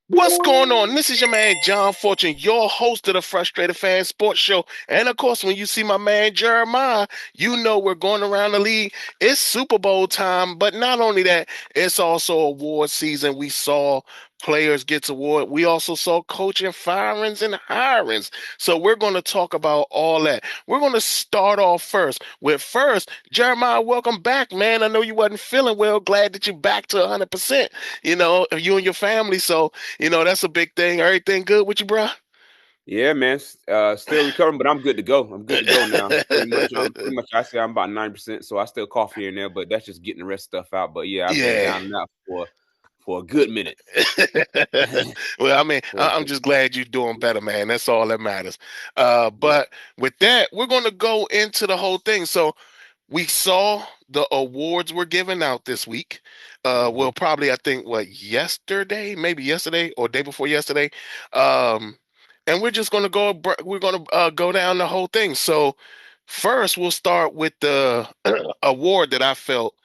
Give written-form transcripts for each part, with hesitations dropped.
What's going on? This is your man John Fortune, your host of the Frustrated Fan Sports Show. And of course, when you see my man Jeremiah, you know we're going around the league. It's Super Bowl time, but not only that, it's also award season. We saw players gets award. We also saw coaching firings and hirings. So we're going to talk about all that. We're going to start off first. Jeremiah, welcome back, man. I know you wasn't feeling well. Glad that you're back to 100%, you and your family. So that's a big thing. Everything good with you, bro? Yeah, man. Still recovering, but I'm good to go. I'm good to go now. Pretty much. I say I'm about 90%, so I still cough here and there, but that's just getting the rest stuff out. But yeah, I've been Yeah. down and out for a good minute. Well, I mean, I'm just glad you're doing better, man. That's all that matters. But with that, we're going to go into the whole thing. So we saw the awards were given out this week. Well, probably I think maybe yesterday or day before yesterday. And we're just going to go down the whole thing. So first, we'll start with the award that I felt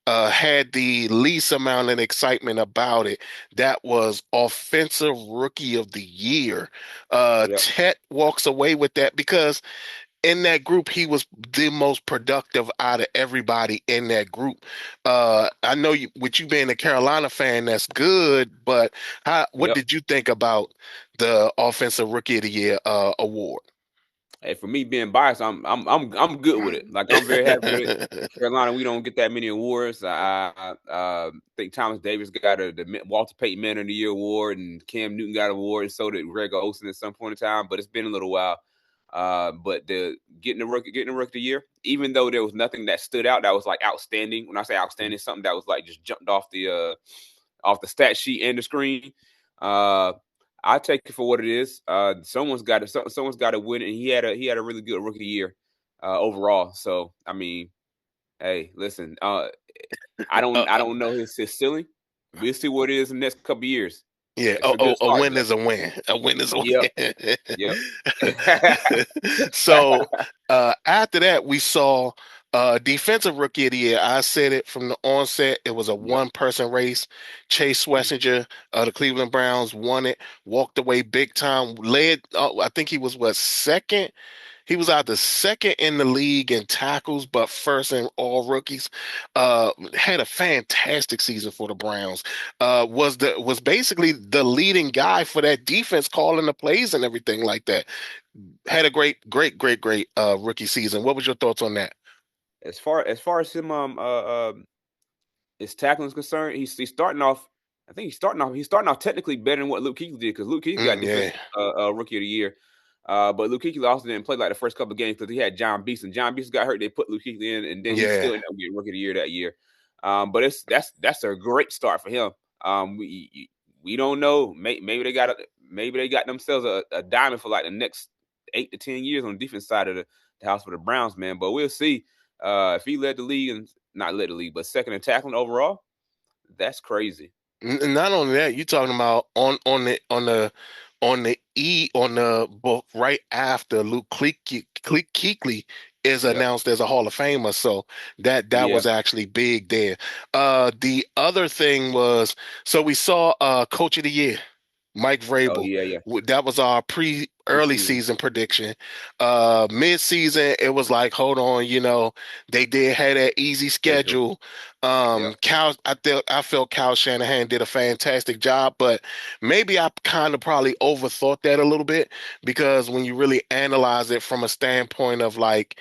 had the least amount of excitement about it. That was Offensive Rookie of the Year. Tet walks away with that because in that group, he was the most productive out of everybody in that group. I know with you being a Carolina fan, that's good, but what did you think about the Offensive Rookie of the Year award? Hey, for me being biased, I'm good with it. Like I'm very happy with it. Carolina, we don't get that many awards. I think Thomas Davis got the Walter Payton Man of the Year award, and Cam Newton got an award, and so did Greg Olsen at some point in time. But it's been a little while. But getting the rookie of the year, even though there was nothing that stood out that was like outstanding. When I say outstanding, something that was like just jumped off the stat sheet and the screen. I take it for what it is. Someone's got to win it, and he had a really good rookie of the year overall. So I mean, hey, listen, I don't know his ceiling. We'll see what it is in the next couple of years. Yeah. A win is a win. A win is a win. Yep. So after that, we saw Defensive Rookie of the Year. I said it from the onset. It was a one-person race. Chase Schlesinger, the Cleveland Browns, won it. Walked away big time. Led. I think he was second. He was either second in the league in tackles, but first in all rookies. Had a fantastic season for the Browns. Was basically the leading guy for that defense, calling the plays and everything like that. Had a great rookie season. What was your thoughts on that? As far as him his tackling is concerned, he's starting off. I think he's starting off technically better than what Luke Kuechly did, because Luke Kuechly got defensive rookie of the year. But Luke Kuechly also didn't play like the first couple of games because he had John Beeson. John Beeson got hurt. They put Luke Kuechly in, and then he still ended up getting rookie of the year that year. But that's a great start for him. We don't know. Maybe they got themselves a diamond for like the next 8 to 10 years on the defense side of the house for the Browns, man. But we'll see. If he led the league and not led the league, but second in tackling overall, that's crazy. Not only that, you're talking about on the right after Luke Kuechly is announced as a Hall of Famer, so that was actually big there. The other thing was, so we saw Coach of the Year, Mike Vrabel. That was our early season prediction. Mid-season, it was like, hold on, they did have that easy schedule. I felt Kyle Shanahan did a fantastic job, but maybe I kind of probably overthought that a little bit, because when you really analyze it from a standpoint of like,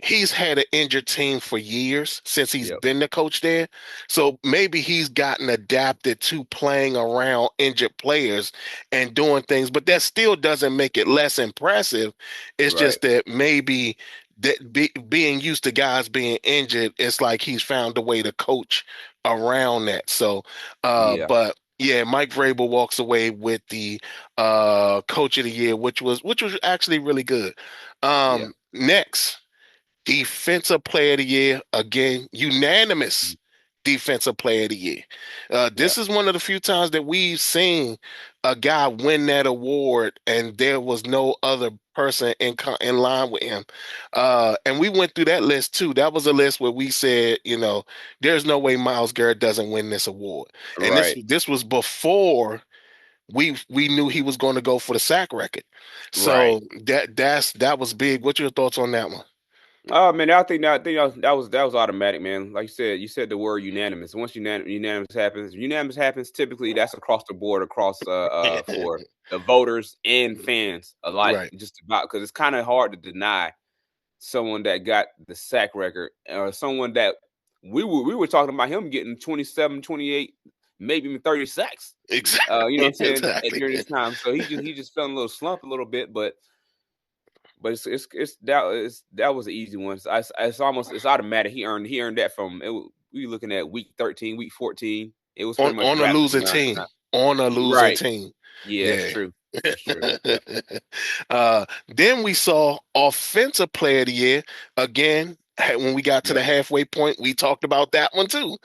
he's had an injured team for years since he's been the coach there. So maybe he's gotten adapted to playing around injured players and doing things, but that still doesn't make it less impressive. It's just that maybe being used to guys being injured, it's like he's found a way to coach around that. So, but yeah, Mike Vrabel walks away with the Coach of the Year, which was actually really good. Next, Defensive Player of the Year, again, unanimous Defensive Player of the Year. Yeah. This is one of the few times that we've seen a guy win that award, and there was no other person in line with him. And we went through that list too. That was a list where we said, there's no way Myles Garrett doesn't win this award. And this Right. this was before we knew he was going to go for the sack record. Right. So that was big. What's your thoughts on that one? Oh man, I think that was automatic, man. Like you said the word unanimous. Once unanimous happens. Typically, that's across the board, across for the voters and fans alike. Right. Just about because it's kind of hard to deny someone that got the sack record or someone that we were talking about him getting 27, 28, maybe even 30 sacks. Exactly. You know what I'm saying Exactly. during this time. So he just fell in a little slump a little bit, but that was an easy one. It's automatic. He earned that from it. We looking at week 13, week 14. It was on pretty much on a wrapped. losing team. On a losing Right. team. Yeah, that's Yeah. true. That's true. Yeah. Then we saw Offensive Player of the Year again. When we got to Yep. the halfway point, we talked about that one too.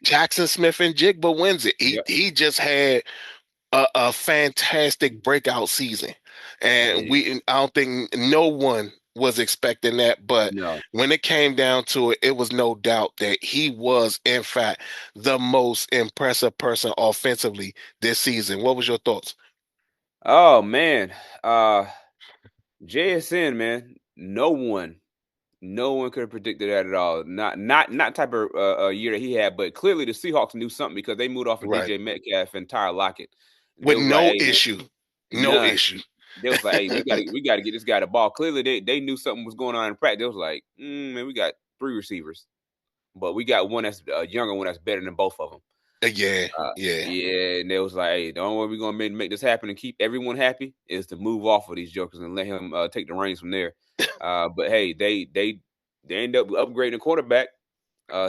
Jackson Smith and Jigba wins it. He Yep. he just had a fantastic breakout season, Yeah, and I don't think no one was expecting that. But no. when it came down to it, it was no doubt that he was, in fact, the most impressive person offensively this season. What was your thoughts? Oh man. JSN, man. No one could have predicted that at all. Not type of year that he had, but clearly the Seahawks knew something because they moved off of Right, DJ Metcalf and Tyler Lockett. They with was like, no hey man, issue, no none. issue. They was like, hey, we gotta get this guy the ball. Clearly they knew something was going on in practice. They was like, man, we got 3 receivers, but we got one that's a younger one that's better than both of them. Yeah, yeah. Yeah, and they was like, hey, the only way we're gonna make this happen and keep everyone happy is to move off of these jokers and let him take the reins from there. But hey, they end up upgrading the quarterback.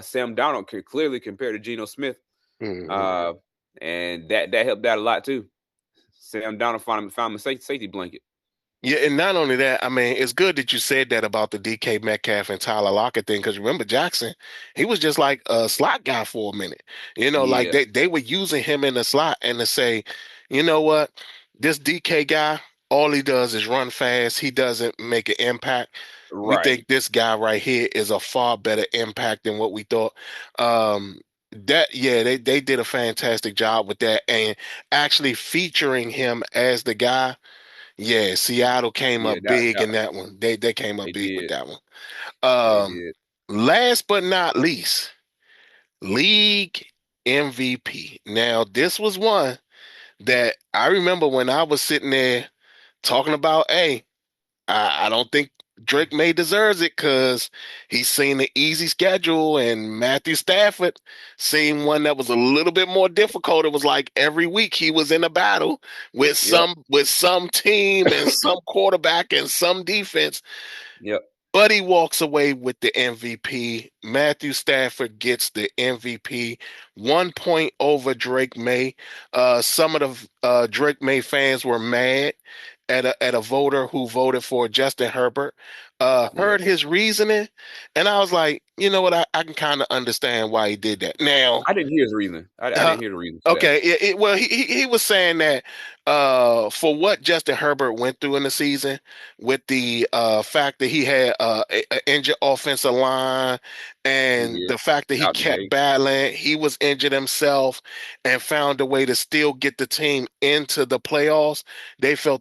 Sam Donald clearly compared to Geno Smith, Mhm. uh, and that helped out a lot too. Sam Donald found him a safety blanket. Yeah, and not only that, I mean, it's good that you said that about the DK Metcalf and Tyler Lockett thing, because remember Jackson, he was just like a slot guy for a minute. Like Yeah, they were using him in the slot and to say, you know what, this DK guy, all he does is run fast. He doesn't make an impact. We right. think this guy right here is a far better impact than what we thought. They did a fantastic job with that and actually featuring him as the guy. Yeah, Seattle came Yeah, up big in that one. They came up they big with did. that one. They Um, did. Last but not least, league MVP. Now, this was one that I remember when I was sitting there talking about, hey, I don't think Drake May deserves it because he's seen the easy schedule, and Matthew Stafford seen one that was a little bit more difficult. It was like every week he was in a battle with Yep. some team and some quarterback and some defense. Yep. But he walks away with the MVP. Matthew Stafford gets the MVP, 1 point over Drake May. Some of the Drake May fans were mad at a voter who voted for Justin Herbert. Yeah. Heard his reasoning, and I was like, you know what? I can kind of understand why he did that. Now, I didn't hear his reason. I uh, didn't hear the reason for that. okay, well, he was saying that for what Justin Herbert went through in the season, with the fact that he had a injured offensive line, He and did. the fact that he Out the kept gate. battling, he was injured himself, and found a way to still get the team into the playoffs. He felt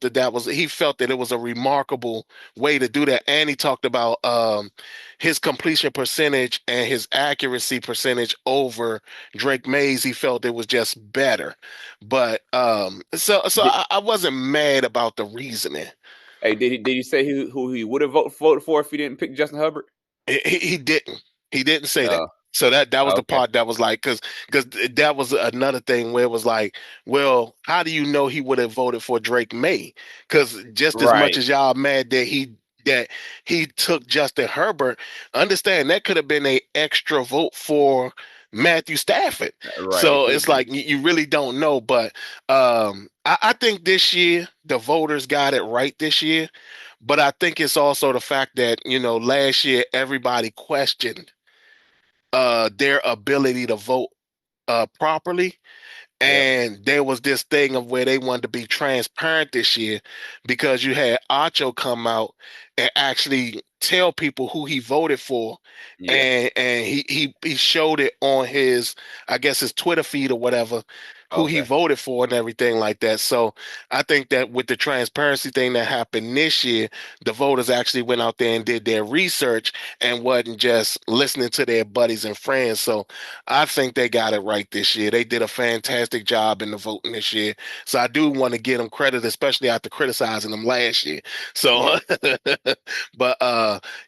that it was a remarkable way to do that, and he talked about his completion percentage and his accuracy percentage over Drake Mays. He felt it was just better. But so Did, I wasn't mad about the reasoning. hey, did he say who he would have voted for if he didn't pick Justin Herbert? He didn't. He didn't say that. Uh, So that was the okay. part that was like, because that was another thing where it was like, well, how do you know he would have voted for Drake May? Because just as much Right. as y'all mad that he took Justin Herbert, understand that could have been a extra vote for Matthew Stafford. Right. It So could it's have been. like you really don't know. But I think this year the voters got it right this year. But I think it's also the fact that, last year everybody questioned their ability to vote properly. Yep. And there was this thing of where they wanted to be transparent this year because you had Acho come out and actually tell people who he voted for. Yeah. And he showed it on his, I guess, his Twitter feed or whatever, who he Okay. voted for and everything like that. So I think that with the transparency thing that happened this year, the voters actually went out there and did their research and wasn't just listening to their buddies and friends. So I think they got it right this year. They did a fantastic job in the voting this year. So I do want to give them credit, especially after criticizing them last year. So, Yeah. but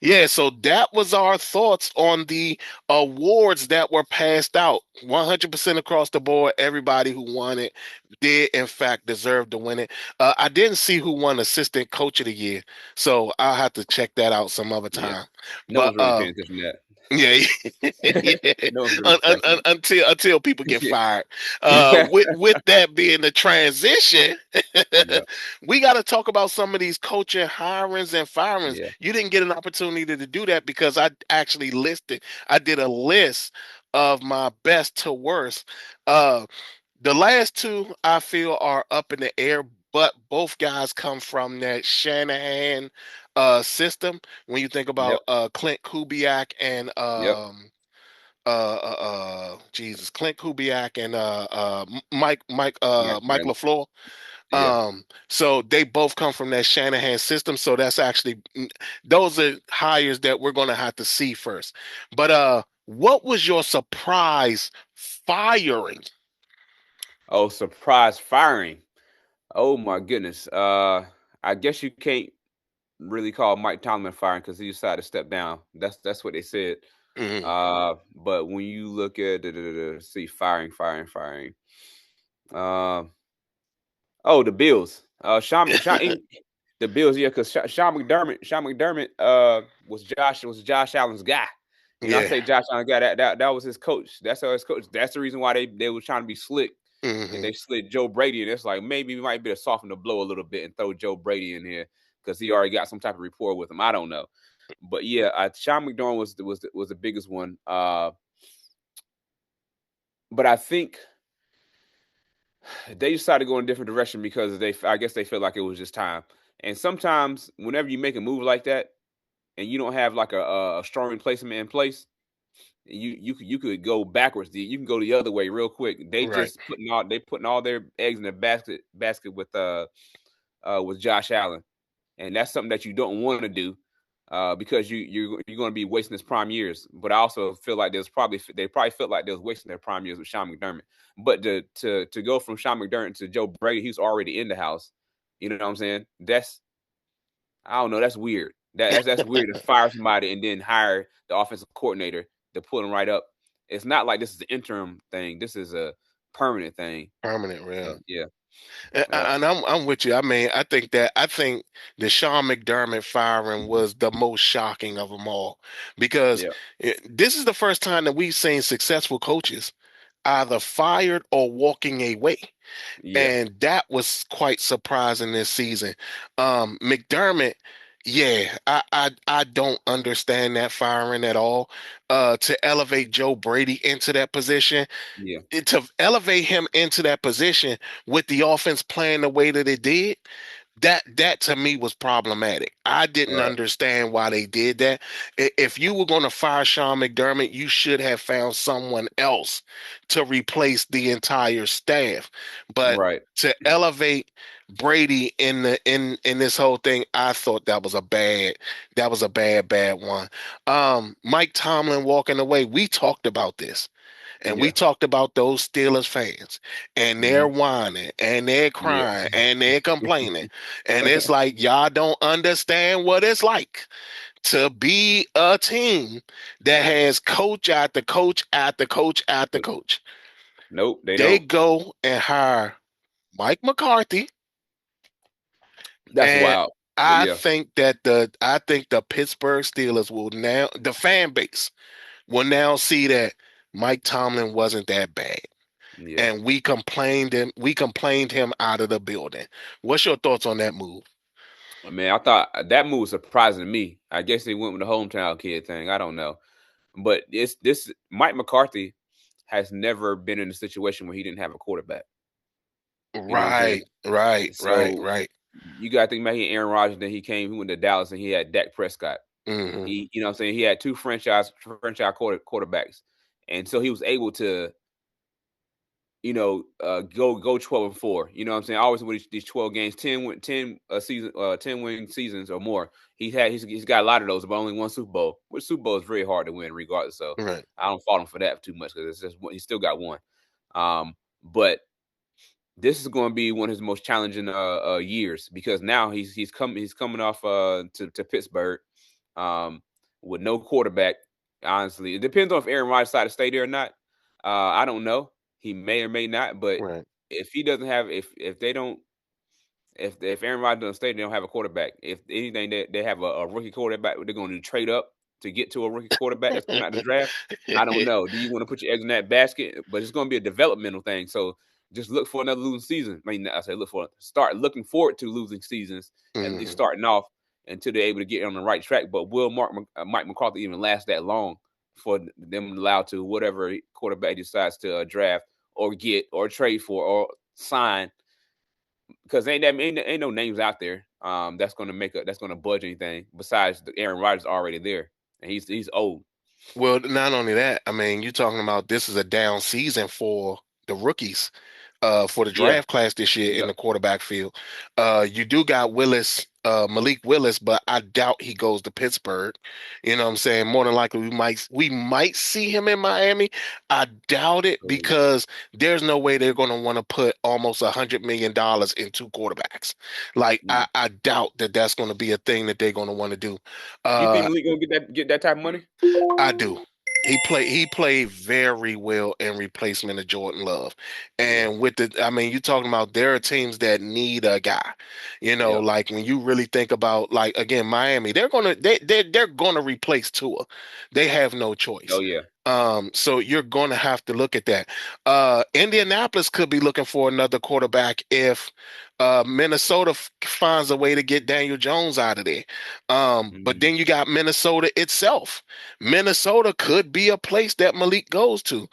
yeah, so that was our thoughts on the awards that were passed out. 100% across the board, everybody who won it did in fact deserve to win it. I didn't see who won assistant coach of the year, so I'll have to check that out some other Yeah. time. No But one's really paying attention to yeah, yeah. that. No one's really discussing Until people get it. fired. Yeah. With that being the transition, Yeah. we got to talk about some of these coaching hirings and firings. Yeah. You didn't get an opportunity to do that because I actually listed. I did a list of my best to worst. Uh, the last two I feel are up in the air, but both guys come from that Shanahan system. When you think Yep. about Clint Kubiak and Yep. Jesus, Clint Kubiak and Mike Mike Graham. LaFleur. Yeah. So they both come from that Shanahan system. So that's actually those are hires that we're gonna have to see first. But what was your surprise firing? Oh, surprise firing. Oh my goodness. I guess you can't really call Mike Tomlin firing because he decided to step down. That's what they said. Mhm. But when you look at see firing. Uh, oh, the Bills. The Bills, yeah, because Sean McDermott, was Josh Allen's guy. I Yeah. say Josh Allen guy. That was his coach. That's how his coach. That's the reason why they were trying to be slick. And Hmm. they slid Joe Brady, and it's like maybe we might be to soften the blow a little bit and throw Joe Brady in here because he already got some type of rapport with him. I don't know, but yeah, Sean McDermott was the biggest one. But I think they decided to go in a different direction because I guess they felt like it was just time. And sometimes, whenever you make a move like that, and you don't have like a strong replacement in place, you could go backwards. You can go the other way real quick. Right. They putting all their eggs in the basket with Josh Allen, and that's something that you don't want to do because you're going to be wasting his prime years. But I also feel like they probably felt like they was wasting their prime years with Sean McDermott. But to go from Sean McDermott to Joe Brady, he's already in the house. You know what I'm saying? I don't know. That's weird. That's weird to fire somebody and then hire the offensive coordinator to put him right up. It's not like this is an interim thing. This is a permanent thing. Permanent, So real. yeah, yeah, And I'm with you. I mean, I think the Sean McDermott firing was the most shocking of them all because yeah, this is the first time that we've seen successful coaches either fired or walking away. yeah, And that was quite surprising this season. McDermott, yeah, I don't understand that firing at all. To elevate Joe Brady into that position, yeah. to elevate him into that position with the offense playing the way that it did, that to me was problematic. I didn't Right, understand why they did that. If you were going to fire Sean McDermott, you should have found someone else to replace the entire staff. But right. to elevate Brady in this whole thing, I thought that was a bad one. Mike Tomlin walking away. We talked about this. And we Yeah. talked about those Steelers fans, and they're Mhm. whining, and they're Yeah. crying, and they're complaining. And it's like, y'all don't understand what it's like to be a team that Yeah. has coach after coach after coach after Nope. coach. Nope, they They don't. go and hire Mike McCarthy, That's and wild. But yeah, I think the Pittsburgh Steelers will now, the fan base will now see that Mike Tomlin wasn't that bad. yeah. And we complained him out of the building. What's your thoughts on that move? Man, I thought that move was surprising to me. I guess they went with the hometown kid thing. I don't know, but it's this Mike McCarthy has never been in a situation where he didn't have a quarterback. You know what I'm saying? Right, right, right, So right. you got to think about he Aaron Rodgers. Then he went to Dallas and he had Dak Prescott. Hmm. You know what I'm saying? He had two franchise quarterbacks, and so he was able to go 12-4. You know what I'm saying? Always with these 12 games, 10 win seasons or more. He's got a lot of those, but only one Super Bowl. Which Super Bowl is very hard to win, regardless. So Right. I don't fault him for that too much because it's just he still got one. But this is going to be one of his most challenging years because now he's coming off to Pittsburgh with no quarterback. Honestly, it depends on if Aaron Rodgers decided to stay there or not. I don't know. He may or may not, but Right. if he doesn't have, if they don't, if Aaron Rodgers doesn't stay, they don't have a quarterback. If anything, they have a rookie quarterback. They're going to trade up to get to a rookie quarterback that's coming out the draft. I don't know. Do you want to put your eggs in that basket? But it's going to be a developmental thing. So just look for another losing season. I mean, I say start looking forward to losing seasons, at least Hmm. starting off until they're able to get on the right track. But will Mike McCarthy even last that long for them allowed to whatever quarterback decides to draft or get or trade for or sign? Because ain't no names out there that's gonna budge anything besides the Aaron Rodgers already there, and he's old. Well, not only that, I mean, you're talking about this is a down season for the rookies, for the Yeah. draft class this year in Yep. the quarterback field. You do got Malik Willis, but I doubt he goes to Pittsburgh. You know what I'm saying? More than likely we might see him in Miami. I doubt it So, because there's no way they're gonna want to put almost $100 million in two quarterbacks. Like mm. I doubt that that's gonna be a thing that they're gonna want to do. You think Uh, Malik gonna get that type of money? I do. He played very well in replacement of Jordan Love. Yeah. And I mean, you're talking about there are teams that need a guy. Yep. Like when you really think about like again, Miami, they're gonna replace Tua. They have no Oh choice. yeah. So you're gonna have to look at that. Indianapolis could be looking for another quarterback if Minnesota finds a way to get Daniel Jones out of there. But Mm. then you got Minnesota itself. Minnesota could be a place that Malik goes to.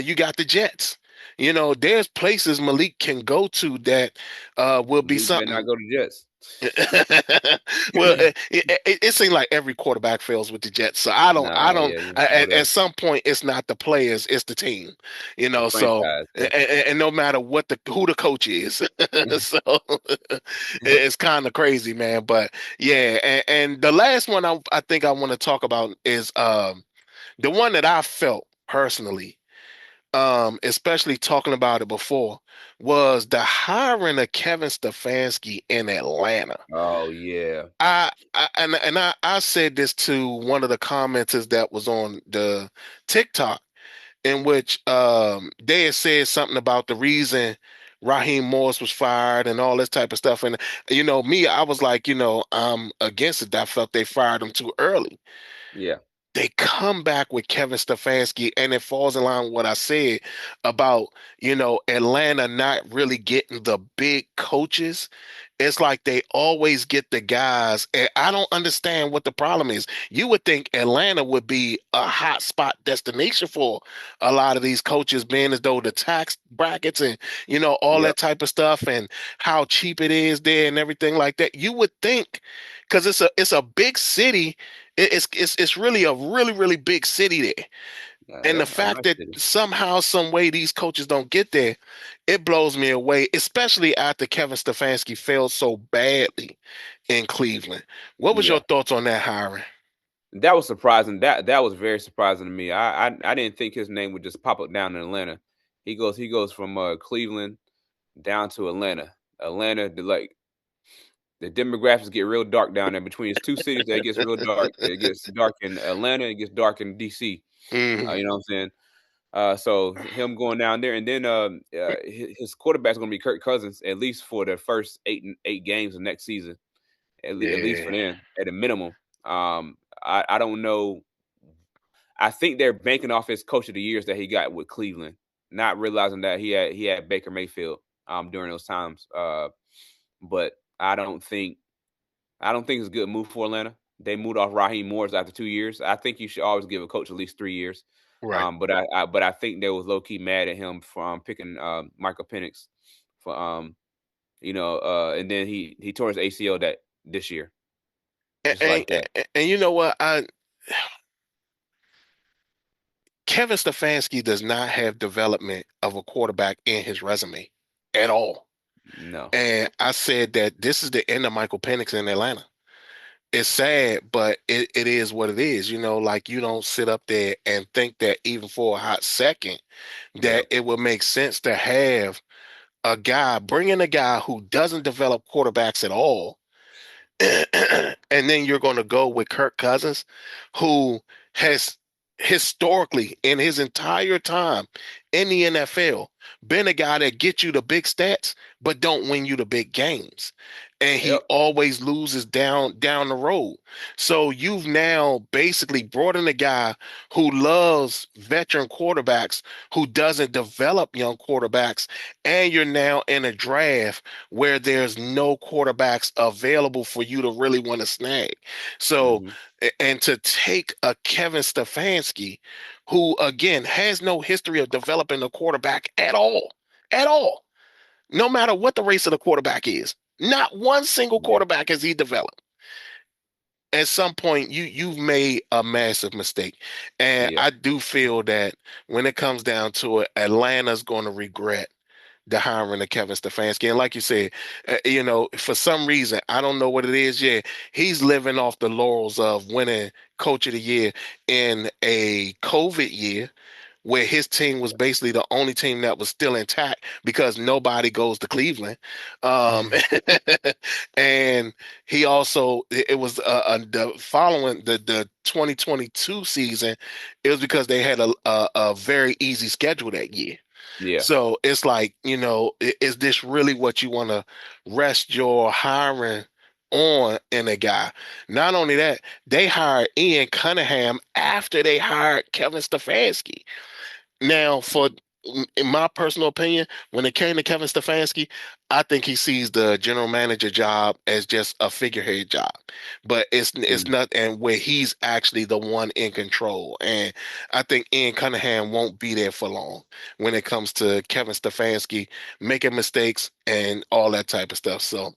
You got the Jets. There's places Malik can go to that will be Malik better something. not go to Jets. Well, it seems like every quarterback fails with the Jets. So I Nah, don't. yeah, no At doubt. some point, it's not the players, it's the team. The So franchise. Yeah. and no matter who the coach is, so it's kind of crazy, man. But yeah, and the last one I think I want to talk about is the one that I felt personally, especially talking about it before, was the hiring of Kevin Stefanski in Atlanta. Oh yeah. I said this to one of the commenters that was on the TikTok, in which they had said something about the reason Raheem Morris was fired and all this type of stuff. And me, I was like, I'm against it. I felt they fired him too early. Yeah. They come back with Kevin Stefanski, and it falls in line with what I said about, Atlanta not really getting the big coaches. It's like they always get the guys, and I don't understand what the problem is. You would think Atlanta would be a hot spot destination for a lot of these coaches, being as though the tax brackets and all Yep. that type of stuff, and how cheap it is there and everything like that. You would think because it's a big city. It's really a really really big city there, and the Yep. A fact nice that city. somehow some way these coaches don't get there, it blows me away, especially after Kevin Stefanski failed so badly in Cleveland. What was your Yeah. thoughts on that hiring? That was surprising. That was very surprising to me. I didn't think his name would just pop up down in Atlanta. He goes from Cleveland down to Atlanta. Atlanta, the demographics get real dark down there. Between its two cities, it gets real dark. It gets dark in Atlanta. It gets dark in DC. Hmm. You know what I'm saying? So him going down there, and then his quarterback's going to be Kirk Cousins at least for the first eight games of next season. At least for Yeah, them, at a minimum. I don't know. I think they're banking off his coach of the years that he got with Cleveland, not realizing that he had Baker Mayfield during those times. But I don't think. I don't think it's a good move for Atlanta. They moved off Raheem Morris after 2 years. I think you should always give a coach at least 3 years. Right. But I think they was low key mad at him for picking Michael Penix for and then he tore his ACL this year, And, just and, like that. and you know what? Kevin Stefanski does not have development of a quarterback in his resume at all. No. And I said that this is the end of Michael Penix in Atlanta. It's sad, but it is what it is. Like you don't sit up there and think that even for a hot second that Yep. it would make sense to have bring in a guy who doesn't develop quarterbacks at all. And then you're going to go with Kirk Cousins, who has historically in his entire time in the NFL been a guy that gets you the big stats but don't win you the big games. And he Yep. always loses down the road. So you've now basically brought in a guy who loves veteran quarterbacks, who doesn't develop young quarterbacks, and you're now in a draft where there's no quarterbacks available for you to really want to snag. So, Mm-hmm. and to take a Kevin Stefanski, who again has no history of developing a quarterback at all, no matter what the race of the quarterback is, not one single Yeah. quarterback has he developed. At some point, you've made a massive mistake, and Yeah. I do feel that when it comes down to it, Atlanta's going to regret the hiring of Kevin Stefanski. And like you said, for some reason, I don't know what it is yet. He's living off the laurels of winning Coach of the Year in a COVID year where his team was basically the only team that was still intact because nobody goes to Cleveland. Um, and he also, it was the following the 2022 season, it was because they had a very easy schedule that year. Yeah. So it's like, is this really what you want to rest your hiring on in a guy? Not only that, they hired Ian Cunningham after they hired Kevin Stefanski. Now, in my personal opinion, when it came to Kevin Stefanski, I think he sees the general manager job as just a figurehead job, but it's Mm. not, and where he's actually the one in control. And I think Ian Cunningham won't be there for long when it comes to Kevin Stefanski making mistakes and all that type of stuff. So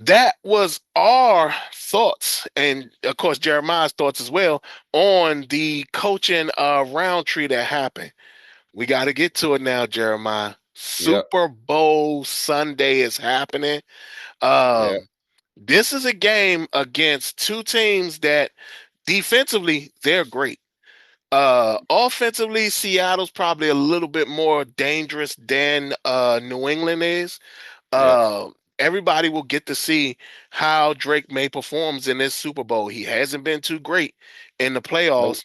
that was our thoughts, and of course Jeremiah's thoughts as well on the coaching round tree that happened. We got to get to it now, Jeremiah. Yep. Super Bowl Sunday is happening. Yep. This is a game against two teams that defensively, they're great. Offensively, Seattle's probably a little bit more dangerous than New England is. Yep. Uh, Everybody will get to see how Drake May performs in this Super Bowl. He hasn't been too great in the Nope. playoffs.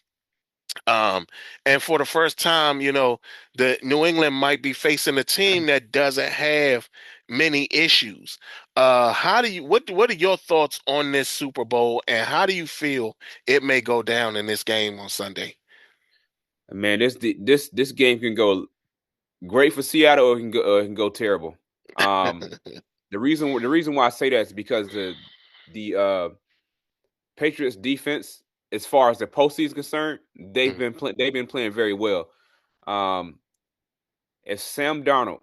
Um, and for the first time, the New England might be facing a team that doesn't have many issues. What are your thoughts on this Super Bowl, and how do you feel it may go down in this game on Sunday? Man, this game can go great for Seattle, or it can go terrible. The reason why I say that is because the Patriots defense, as far as the postseason is concerned, Mhm. they've been playing very well. Um, if Sam Darnold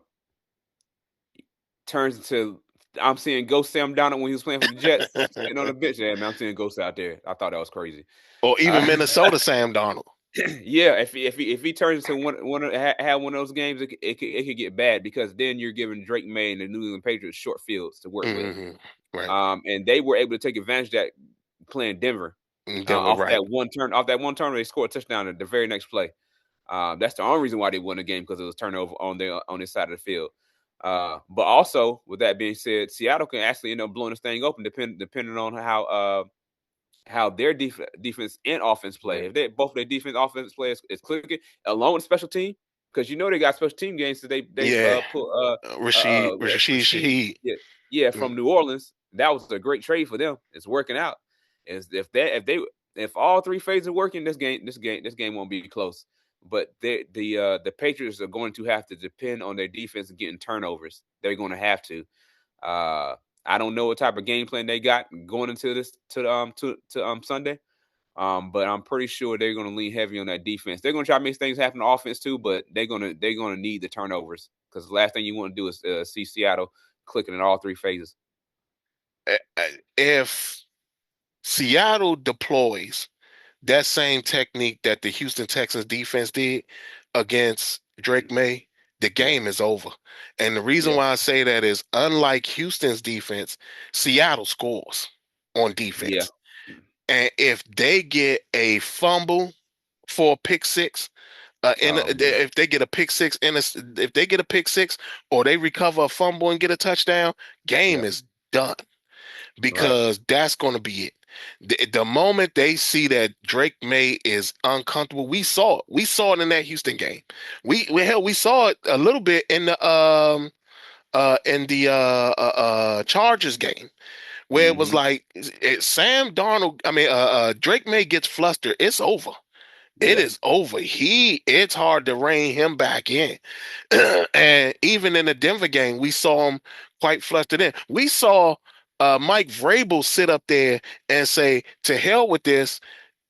turns into, I'm seeing Ghost Sam Darnold when he was playing for the Jets, sitting on the bench. Yeah, man, I'm seeing Ghost out there. I thought that was crazy. Or even Uh, Minnesota Sam Darnold. yeah, if he turns into have one of those games, it could get bad, because then you're giving Drake May and the New England Patriots short fields to work with. Right. And they were able to take advantage of that playing Denver. Denver, right. Off that one turn, they scored a touchdown at the very next play. That's the only reason why they won the game, because it was turnover on this side of the field. But also, with that being said, Seattle can actually end up blowing this thing open, depending on how their defense and offense play. If they both their defense offense play is clicking, along with special team, because they got special team games that they Yeah. put Rashid Rasheed, Shaheed. yeah, Mm. from New Orleans. That was a great trade for them. It's working out. Is if all three phases are working, this game won't be close. But the Patriots are going to have to depend on their defense and getting turnovers. They're going to have to. I don't know what type of game plan they got going into this to Sunday. But I'm pretty sure they're going to lean heavy on that defense. They're going to try to make things happen on offense too, but they're going to need the turnovers because the last thing you want to do is see Seattle clicking in all three phases. If Seattle deploys that same technique that the Houston Texans defense did against Drake May, the game is over. And the reason why I say that is, unlike Houston's defense, Seattle scores on defense. And if they get a fumble for a pick six, if they get a pick six if they get a pick six or they recover a fumble and get a touchdown, game is done, because that's going to be it. The moment they see that Drake May is uncomfortable, we saw it in that Houston game. We saw it a little bit in the Chargers game, where it was like Sam Darnold. I mean, Drake May gets flustered. It's over. It is over. It's hard to rein him back in. And even in the Denver game, we saw him quite flustered in. We saw Mike Vrabel sit up there and say, "To hell with this.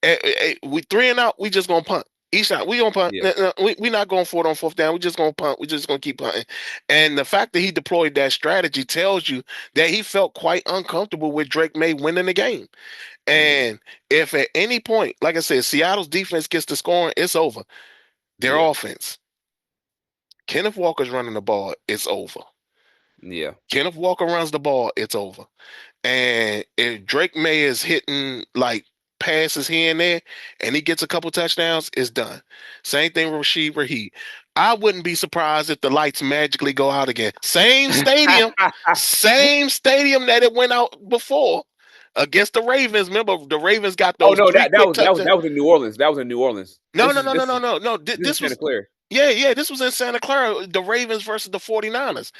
We 3-and-out. We just gonna punt. Each shot we gonna punt. We not going for it on fourth down. We just gonna punt. We just gonna keep punting." And the fact that he deployed that strategy tells you that he felt quite uncomfortable with Drake May winning the game. And if at any point, like I said, Seattle's defense gets the scoring, it's over. Their offense, Kenneth Walker's running the ball, it's over. Kenneth Walker runs the ball, it's over. And if Drake May is hitting like passes here and there, and he gets a couple touchdowns, it's done. Same thing with Rashid Raheem. I wouldn't be surprised if the lights magically go out again. Same stadium that it went out before against the Ravens. Remember, the Ravens got those. Oh no, that was in New Orleans. That was in New Orleans. No. This was Santa Clara. Yeah, this was in Santa Clara, the Ravens versus the 49ers.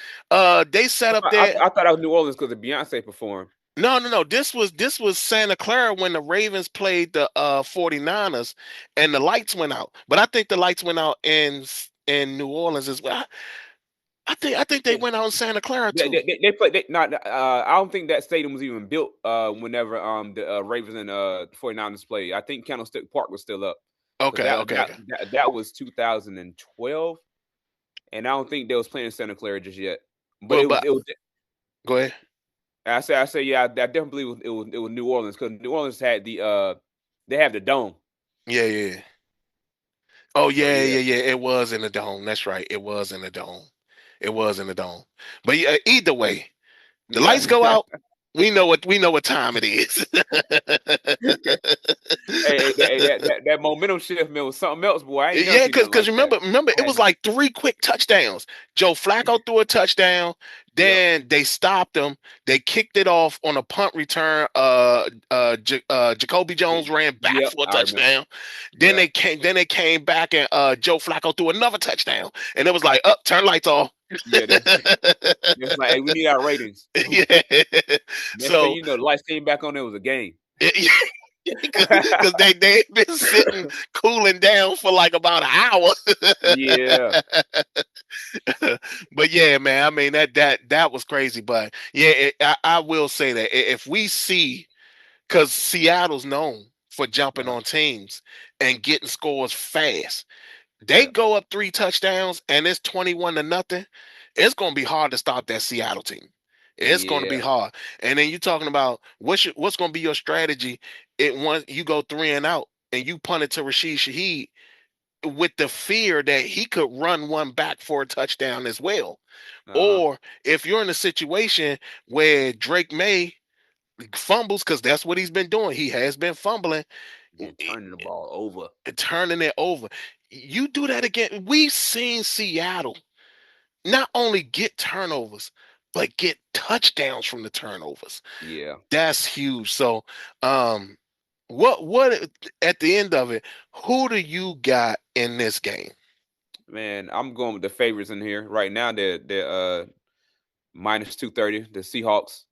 They set up there. I thought that was New Orleans because Beyonce performed. No. This was Santa Clara when the Ravens played the 49ers and the lights went out. But I think the lights went out in New Orleans as well. I think they went out in Santa Clara too. They played. I don't think that stadium was even built whenever the Ravens and 49ers played. I think Candlestick Park was still up. Okay. That was 2012, and I don't think they was playing in Santa Clara just yet. But it was. Go ahead. I say, yeah. I definitely believe it was New Orleans, because New Orleans had they have the dome. Yeah. Oh yeah. It was in the dome. That's right. It was in the dome. But yeah, either way, the lights go out. We know what time it is. That momentum shift, man, was something else, boy. Yeah, because remember, it was like 3 quick touchdowns. Joe Flacco threw a touchdown. Then they stopped him. They kicked it off on a punt return. Jacoby Jones ran back for a touchdown. Then they came back, and Joe Flacco threw another touchdown. And it was like, turn lights off. It's like, hey, we need our ratings. So the lights came back on. There was a game. Because they've been sitting cooling down for like about an hour. But yeah, man, I mean that was crazy. But yeah, I will say that if we see, because Seattle's known for jumping on teams and getting scores fast, they go up 3 touchdowns and it's 21-0. It's going to be hard to stop that Seattle team. It's going to be hard. And then you're talking about what's going to be your strategy. Once you go 3-and-out and you punt it to Rashid Shaheed with the fear that he could run one back for a touchdown as well. Or if you're in a situation where Drake May fumbles, because that's what he's been doing. He has been fumbling. Turning the ball over. Turning it over. You do that again. We've seen Seattle not only get turnovers, but get touchdowns from the turnovers. Yeah. That's huge. So what at the end of it, who do you got in this game? Man, I'm going with the favorites in here. Right now, they're minus 230, the Seahawks.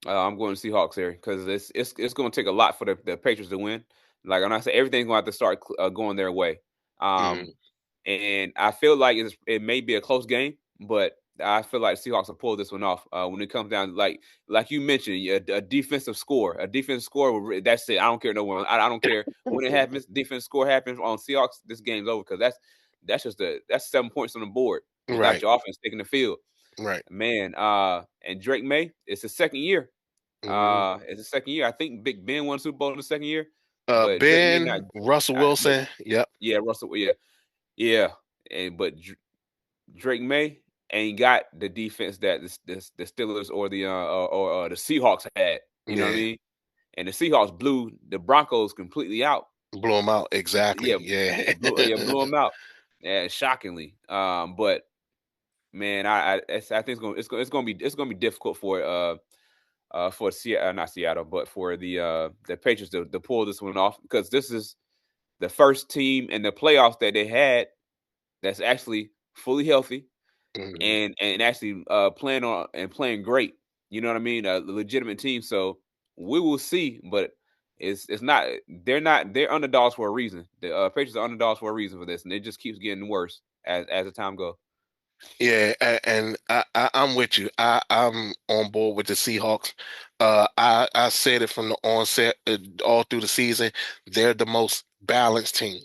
I'm going to Seahawks here because it's going to take a lot for the Patriots to win. Like when I say, everything's going to have to start going their way. And I feel like it may be a close game, but I feel like Seahawks will pull this one off when it comes down like you mentioned a defensive score. A defensive score. That's it. I don't care no one. I don't care when it happens. Defense score happens on Seahawks. This game's over because that's 7 points on the board. It's not Right. your offense taking the field, Right. man. And Drake May, it's his second year. Hmm. It's the second year. I think Big Ben won Super Bowl in the second year, but Drake May not. Ben, Russell But Wilson. Yep. yeah, Russell. Yeah, yeah. And but Drake May ain't got the defense that the Steelers or the Seahawks had. You know what I Yeah. mean? And the Seahawks blew the Broncos completely out. Blew him out. Exactly. Yeah, Yeah. blew them out. Yeah, shockingly. But man, I think it's gonna be difficult for Seattle, not Seattle, but for the Patriots to pull this one off because this is the first team in the playoffs that they had that's actually fully healthy Mhm. and actually playing great. You know what I mean? A legitimate team. So we will see, but it's not. They're underdogs for a reason. The Patriots are underdogs for a reason for this, and it just keeps getting worse as the time goes. Yeah, and I'm with you. I'm on board with the Seahawks. I said it from the onset, all through the season. They're the most balanced team.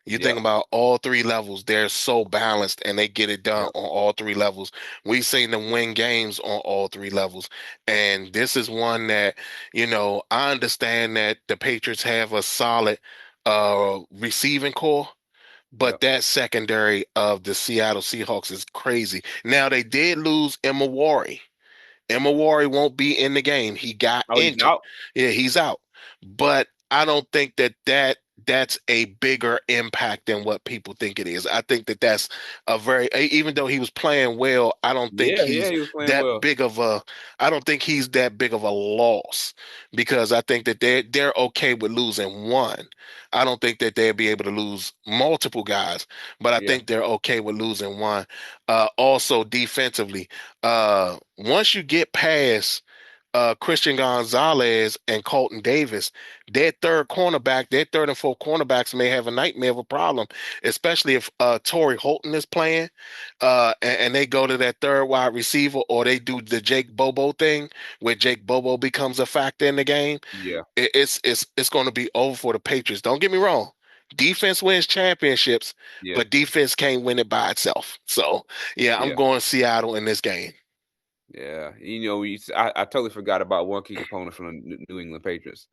You Yep. think about all three levels, they're so balanced and they get it done Yep. on all three levels. We've seen them win games on all three levels. And this is one that, I understand that the Patriots have a solid receiving core. But Yep. that secondary of the Seattle Seahawks is crazy. Now they did lose Emma Warry. Emma Warry won't be in the game. He got Oh, he's injured. out. Yeah, he's out. But I don't think that's a bigger impact than what people think it is. I think that's even though he was playing well, Yeah, yeah, he was playing that well. big of a I don't think he's that big of a loss because I think that they're okay with losing one. I don't think that they'll be able to lose multiple guys, but I Yeah, think they're okay with losing one. Also defensively, once you get past Christian Gonzalez and Colton Davis, their third and fourth cornerbacks may have a nightmare of a problem, especially if Torrey Holton is playing, and they go to that third wide receiver, or they do the Jake Bobo thing, where Jake Bobo becomes a factor in the game. yeah, It's going to be over for the Patriots. Don't get me wrong. Defense wins championships, yeah, but defense can't win it by itself. So, yeah, I'm yeah, going Seattle in this game. yeah. I totally forgot about one key component from the New England Patriots.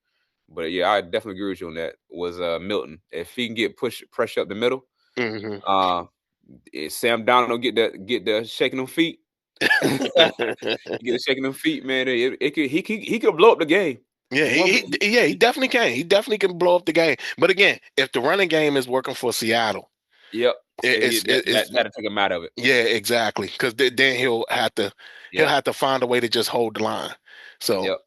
But yeah, I definitely agree with you on that. Was Milton? If he can get pressure up the middle, Hmm. uh, Sam Donald get the shaking them feet. Get the shaking them feet, man. He could blow up the game. Yeah, One, he definitely can. He definitely can blow up the game. But again, if the running game is working for Seattle, yep. it's That'll take him out of it. yeah, exactly. Because then he'll Yeah. have to find a way to just hold the line. So, Yep.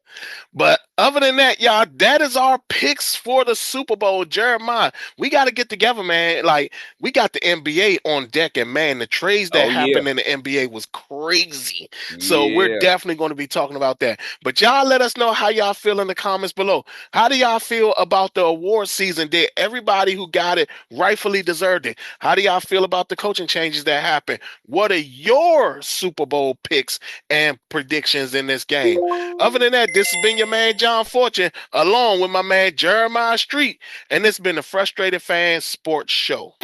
but other than that, y'all, that is our picks for the Super Bowl. Jeremiah, we got to get together, man. Like, we got the NBA on deck, and man, the trades that Oh yeah. happened in the NBA was crazy. So we're Yeah. definitely going to be talking about that. But y'all let us know how y'all feel in the comments below. How do y'all feel about the award season? Did everybody who got it rightfully deserved it? How do y'all feel about the coaching changes that happened? What are your Super Bowl picks and predictions in this game? Other than that, this has been your man John Fortune, along with my man Jeremiah Street, and this has been the Frustrated Fan Sports Show.